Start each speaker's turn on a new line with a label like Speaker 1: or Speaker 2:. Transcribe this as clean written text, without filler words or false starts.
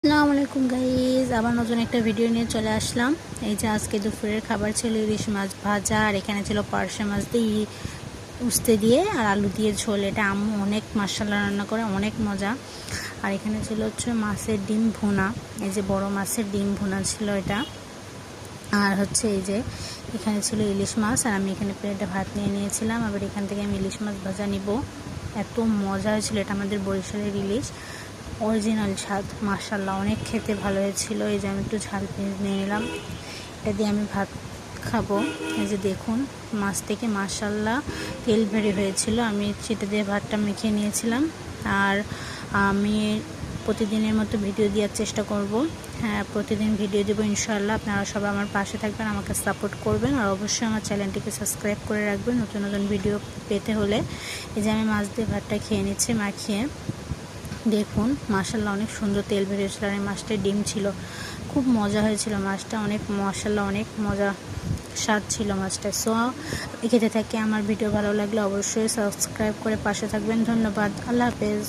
Speaker 1: আসসালামু আলাইকুম গাইজ, আবার নতুন একটা ভিডিও নিয়ে চলে আসলাম। এই যে আজকে দুপুরের খাবার ছিল ইলিশ মাছ ভাজা, আর এখানে ছিল পার্শে মাছ দিয়ে উস্তে দিয়ে আর আলু দিয়ে ঝোল। এটা আম্মু অনেক মাশাআল্লাহ রান্না করে, অনেক মজা। আর এখানে ছিল হচ্ছে মাছের ডিম ভুনা, এই যে বড় মাছের ডিম ভুনা ছিল এটা। আর হচ্ছে এই যে এখানে ছিল ইলিশ মাছ, আর আমি এখানে প্লেটে ভাত নিয়ে নিয়েছিলাম। আবার এখান থেকে আমি ইলিশ মাছ ভাজা নিব। এত মজা হয়েছিল, এটা আমাদের বরিশালের ইলিশ, অরিজিনাল স্বাদ মাশাআল্লাহ, অনেক খেতে ভালো হয়েছিল। এই যে আমি একটু ঝাল পেঁয়াজ নিয়ে নিলাম, এটা দিয়ে আমি ভাত খাবো। এই যে দেখুন, মাছ থেকে মাশাআল্লাহ তেল বের হয়েছিল, আমি সেটা দিয়ে ভাতটা মেখে নিয়েছিলাম। আর আমি প্রতিদিনের মতো ভিডিও দেওয়ার চেষ্টা করব। হ্যাঁ, প্রতিদিন ভিডিও দেবো ইনশাআল্লাহ। আপনারা সবাই আমার পাশে থাকবেন, আমাকে সাপোর্ট করবেন, আর অবশ্যই আমার চ্যানেলটিকে সাবস্ক্রাইব করে রাখবেন নতুন নতুন ভিডিও পেতে হলে। এই যে আমি মাছ দিয়ে ভাতটা খেয়ে নিচ্ছি মাখিয়ে। দেখুন মাশাআল্লাহ অনেক সুন্দর তেল বেরিয়েছিল, আর এই মাছটায় ডিম ছিল, খুব মজা হয়েছিল মাছটা, অনেক মাশাআল্লাহ অনেক মজা স্বাদ ছিল মাছটা। সো খেতে থাকি। আমার ভিডিও ভালো লাগলে অবশ্যই সাবস্ক্রাইব করে পাশে থাকবেন। ধন্যবাদ, আল্লাহ হাফেজ।